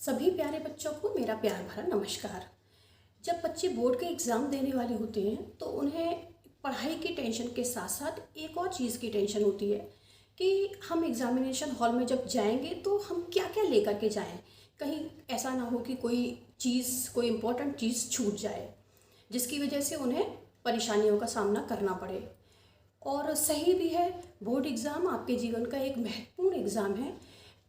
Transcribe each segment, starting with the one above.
सभी प्यारे बच्चों को मेरा प्यार भरा नमस्कार। जब बच्चे बोर्ड के एग्ज़ाम देने वाले होते हैं तो उन्हें पढ़ाई की टेंशन के साथ साथ एक और चीज़ की टेंशन होती है कि हम एग्ज़ामिनेशन हॉल में जब जाएंगे तो हम क्या क्या लेकर के जाएं। कहीं ऐसा ना हो कि कोई इम्पोर्टेंट चीज़ छूट जाए जिसकी वजह से उन्हें परेशानियों का सामना करना पड़े। और सही भी है, बोर्ड एग्ज़ाम आपके जीवन का एक महत्वपूर्ण एग्ज़ाम है।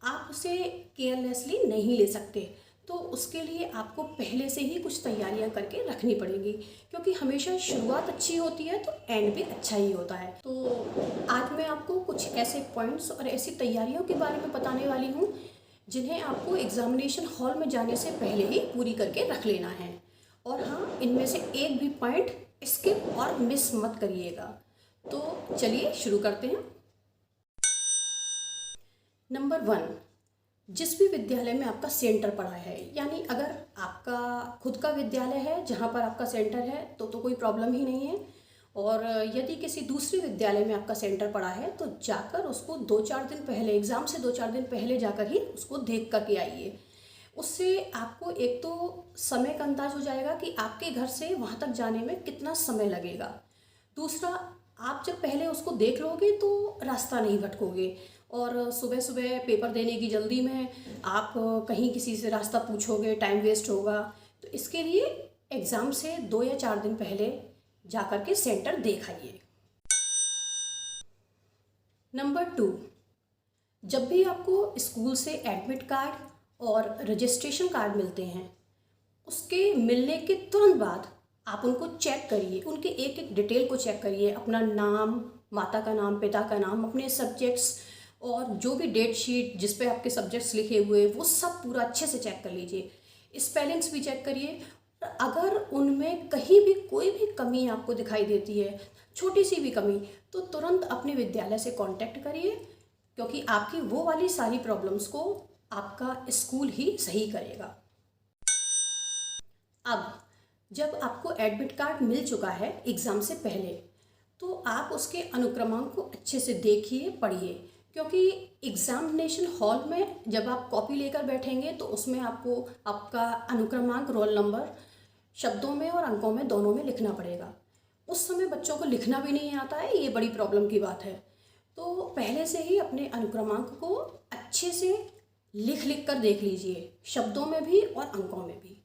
आप उसे केयरलेसली नहीं ले सकते, तो उसके लिए आपको पहले से ही कुछ तैयारियां करके रखनी पड़ेंगी, क्योंकि हमेशा शुरुआत अच्छी होती है तो एंड भी अच्छा ही होता है। तो आज मैं आपको कुछ ऐसे पॉइंट्स और ऐसी तैयारियों के बारे में बताने वाली हूँ जिन्हें आपको एग्ज़ामिनेशन हॉल में जाने से पहले ही पूरी करके रख लेना है। और हाँ, इनमें से एक भी पॉइंट स्किप और मिस मत करिएगा। तो चलिए शुरू करते हैं। नंबर 1, जिस भी विद्यालय में आपका सेंटर पड़ा है, यानी अगर आपका खुद का विद्यालय है जहाँ पर आपका सेंटर है तो कोई प्रॉब्लम ही नहीं है। और यदि किसी दूसरे विद्यालय में आपका सेंटर पड़ा है तो जाकर उसको 2-4 दिन पहले, एग्ज़ाम से 2-4 दिन पहले जाकर ही उसको देख कर के आइए। उससे आपको एक तो समय का अंदाज हो जाएगा कि आपके घर से वहाँ तक जाने में कितना समय लगेगा। दूसरा, आप जब पहले उसको देख लोगे तो रास्ता नहीं भटकोगे। और सुबह सुबह पेपर देने की जल्दी में आप कहीं किसी से रास्ता पूछोगे, टाइम वेस्ट होगा। तो इसके लिए एग्ज़ाम से 2 या 4 दिन पहले जाकर के सेंटर देख आइए। नंबर 2, जब भी आपको स्कूल से एडमिट कार्ड और रजिस्ट्रेशन कार्ड मिलते हैं, उसके मिलने के तुरंत बाद आप उनको चेक करिए, उनके एक एक डिटेल को चेक करिए। अपना नाम, माता का नाम, पिता का नाम, अपने सब्जेक्ट्स और जो भी डेट शीट जिस पे आपके सब्जेक्ट्स लिखे हुए वो सब पूरा अच्छे से चेक कर लीजिए। स्पेलिंग्स भी चेक करिए। अगर उनमें कहीं भी कोई भी कमी आपको दिखाई देती है, छोटी सी भी कमी, तो तुरंत अपने विद्यालय से कांटेक्ट करिए, क्योंकि आपकी वो वाली सारी प्रॉब्लम्स को आपका स्कूल ही सही करेगा। अब जब आपको एडमिट कार्ड मिल चुका है एग्ज़ाम से पहले, तो आप उसके अनुक्रमांक को अच्छे से देखिए, पढ़िए, क्योंकि एग्ज़ामिनेशन हॉल में जब आप कॉपी लेकर बैठेंगे तो उसमें आपको आपका अनुक्रमांक, रोल नंबर शब्दों में और अंकों में दोनों में लिखना पड़ेगा। उस समय बच्चों को लिखना भी नहीं आता है, ये बड़ी प्रॉब्लम की बात है। तो पहले से ही अपने अनुक्रमांक को अच्छे से लिख लिख कर देख लीजिए, शब्दों में भी और अंकों में भी।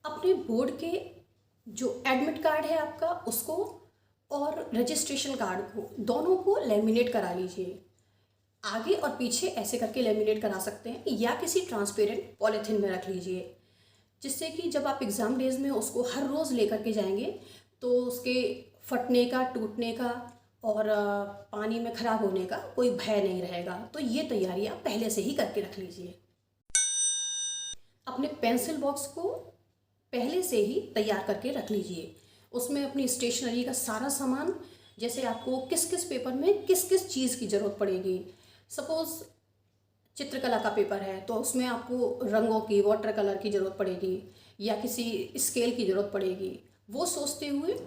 अपने बोर्ड के जो एडमिट कार्ड है आपका, उसको और रजिस्ट्रेशन कार्ड को, दोनों को लेमिनेट करा लीजिए। आगे और पीछे ऐसे करके लेमिनेट करा सकते हैं, या किसी ट्रांसपेरेंट पॉलीथीन में रख लीजिए, जिससे कि जब आप एग्ज़ाम डेज में उसको हर रोज़ लेकर के जाएंगे तो उसके फटने का, टूटने का और पानी में ख़राब होने का कोई भय नहीं रहेगा। तो ये तैयारी आप पहले से ही करके रख लीजिए। अपने पेंसिल बॉक्स को पहले से ही तैयार करके रख लीजिए। उसमें अपनी स्टेशनरी का सारा सामान, जैसे आपको किस किस पेपर में किस किस चीज़ की ज़रूरत पड़ेगी। सपोज़ चित्रकला का पेपर है तो उसमें आपको रंगों की, वाटर कलर की ज़रूरत पड़ेगी या किसी स्केल की ज़रूरत पड़ेगी, वो सोचते हुए।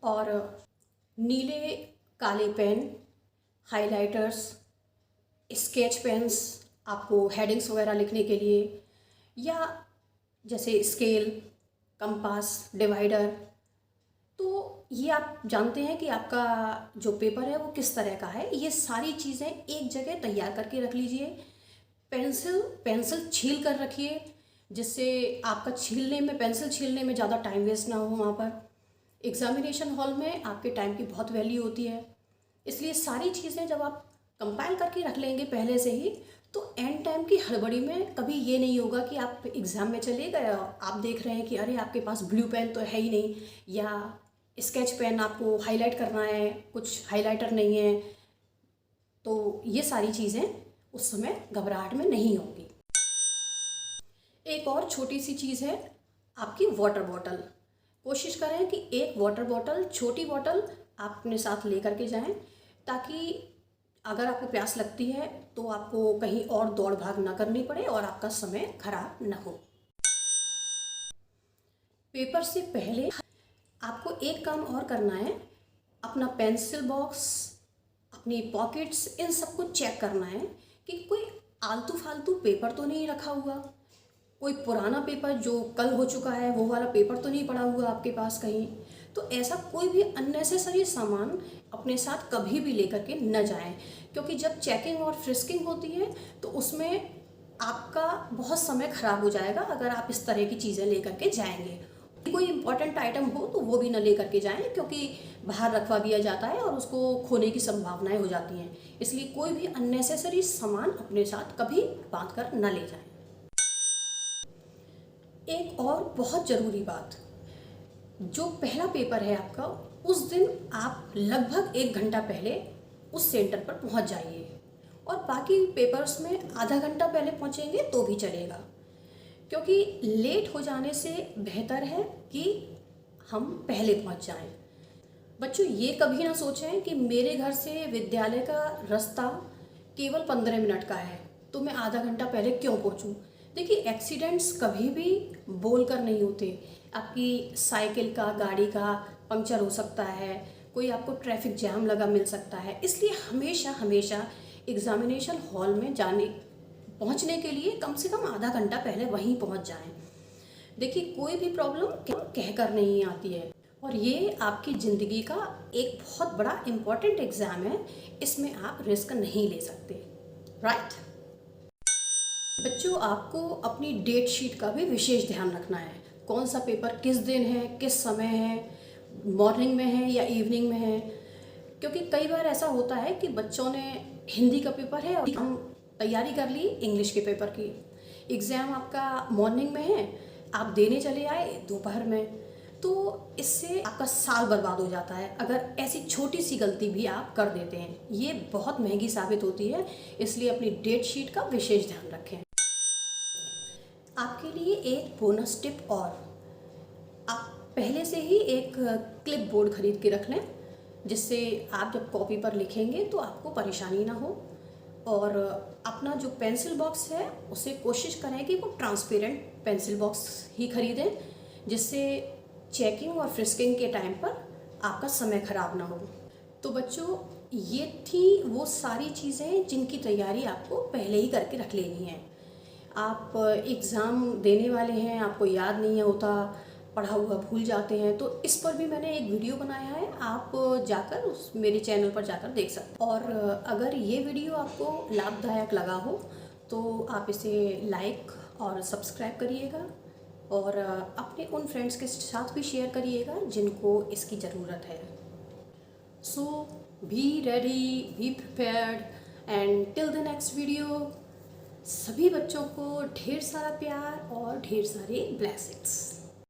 और नीले काले पेन, हाइलाइटर्स, स्केच पेन्स आपको हेडिंग्स वगैरह लिखने के लिए, या जैसे स्केल, कंपास, डिवाइडर। तो ये आप जानते हैं कि आपका जो पेपर है वो किस तरह का है। ये सारी चीज़ें एक जगह तैयार करके रख लीजिए। पेंसिल छील कर रखिए, जिससे आपका पेंसिल छीलने में ज़्यादा टाइम वेस्ट ना हो। वहाँ पर एग्ज़ामिनेशन हॉल में आपके टाइम की बहुत वैल्यू होती है, इसलिए सारी चीज़ें जब आप कंपाइल करके रख लेंगे पहले से ही, तो एंड टाइम की हड़बड़ी में कभी ये नहीं होगा कि आप एग्ज़ाम में चले गए और आप देख रहे हैं कि अरे आपके पास ब्लू पेन तो है ही नहीं, या स्केच पेन आपको हाईलाइट करना है, कुछ हाइलाइटर नहीं है। तो ये सारी चीज़ें उस समय घबराहट में नहीं होंगी। एक और छोटी सी चीज़ है, आपकी वाटर बॉटल। कोशिश करें कि एक वाटर बॉटल, छोटी बॉटल आप अपने साथ लेकर के जाएं, ताकि अगर आपको प्यास लगती है तो आपको कहीं और दौड़ भाग ना करनी पड़े और आपका समय खराब ना हो। पेपर से पहले आपको एक काम और करना है, अपना पेंसिल बॉक्स, अपनी पॉकेट्स, इन सबको चेक करना है कि कोई आलतू फालतू पेपर तो नहीं रखा हुआ, कोई पुराना पेपर जो कल हो चुका है वो वाला पेपर तो नहीं पड़ा हुआ आपके पास कहीं। तो ऐसा कोई भी अननेसेसरी सामान अपने साथ कभी भी लेकर के न जाएं, क्योंकि जब चेकिंग और फ्रिस्किंग होती है तो उसमें आपका बहुत समय खराब हो जाएगा अगर आप इस तरह की चीज़ें लेकर के जाएंगे। कोई इंपॉर्टेंट आइटम हो तो वो भी न लेकर के जाएं, क्योंकि बाहर रखवा दिया जाता है और उसको खोने की संभावनाएं हो जाती हैं। इसलिए कोई भी अननेसेसरी सामान अपने साथ कभी बांध कर न ले जाएं। एक और बहुत ज़रूरी बात, जो पहला पेपर है आपका, उस दिन आप लगभग 1 घंटा पहले उस सेंटर पर पहुंच जाइए, और बाकी पेपर्स में आधा घंटा पहले पहुंचेंगे तो भी चलेगा, क्योंकि लेट हो जाने से बेहतर है कि हम पहले पहुंच जाएं। बच्चों, ये कभी ना सोचें कि मेरे घर से विद्यालय का रास्ता केवल 15 मिनट का है तो मैं आधा घंटा पहले क्यों पहुंचूं। देखिए, एक्सीडेंट्स कभी भी बोल कर नहीं होते। आपकी साइकिल का, गाड़ी का पंक्चर हो सकता है, कोई आपको ट्रैफिक जैम लगा मिल सकता है। इसलिए हमेशा हमेशा एग्जामिनेशन हॉल में पहुंचने के लिए कम से कम आधा घंटा पहले वहीं पहुंच जाएं। देखिए, कोई भी प्रॉब्लम कह कर नहीं आती है, और ये आपकी ज़िंदगी का एक बहुत बड़ा इम्पॉर्टेंट एग्ज़ाम है। इसमें आप रिस्क नहीं ले सकते, राइट। बच्चों, आपको अपनी डेट शीट का भी विशेष ध्यान रखना है। कौन सा पेपर किस दिन है, किस समय है, मॉर्निंग में है या इवनिंग में है। क्योंकि कई बार ऐसा होता है कि बच्चों ने हिंदी का पेपर है और हम तैयारी कर ली इंग्लिश के पेपर की, एग्ज़ाम आपका मॉर्निंग में है, आप देने चले आए दोपहर में, तो इससे आपका साल बर्बाद हो जाता है अगर ऐसी छोटी सी गलती भी आप कर देते हैं। ये बहुत महंगी साबित होती है, इसलिए अपनी डेट शीट का विशेष ध्यान रखें। आपके लिए एक बोनस टिप और, आप पहले से ही एक क्लिप बोर्ड खरीद के रख लें, जिससे आप जब कॉपी पर लिखेंगे तो आपको परेशानी ना हो। और अपना जो पेंसिल बॉक्स है उसे कोशिश करें कि वो ट्रांसपेरेंट पेंसिल बॉक्स ही खरीदें, जिससे चेकिंग और फ्रिस्किंग के टाइम पर आपका समय ख़राब ना हो। तो बच्चों, ये थी वो सारी चीज़ें जिनकी तैयारी आपको पहले ही करके रख लेनी है। आप एग्ज़ाम देने वाले हैं, आपको याद नहीं होता, पढ़ा हुआ भूल जाते हैं, तो इस पर भी मैंने एक वीडियो बनाया है, आप जाकर उस मेरे चैनल पर जाकर देख सकते हैं। और अगर ये वीडियो आपको लाभदायक लगा हो तो आप इसे लाइक और सब्सक्राइब करिएगा, और अपने उन फ्रेंड्स के साथ भी शेयर करिएगा जिनको इसकी ज़रूरत है। So be ready, be prepared, and till the next video, सभी बच्चों को ढेर सारा प्यार और ढेर सारे ब्लेसिंग्स।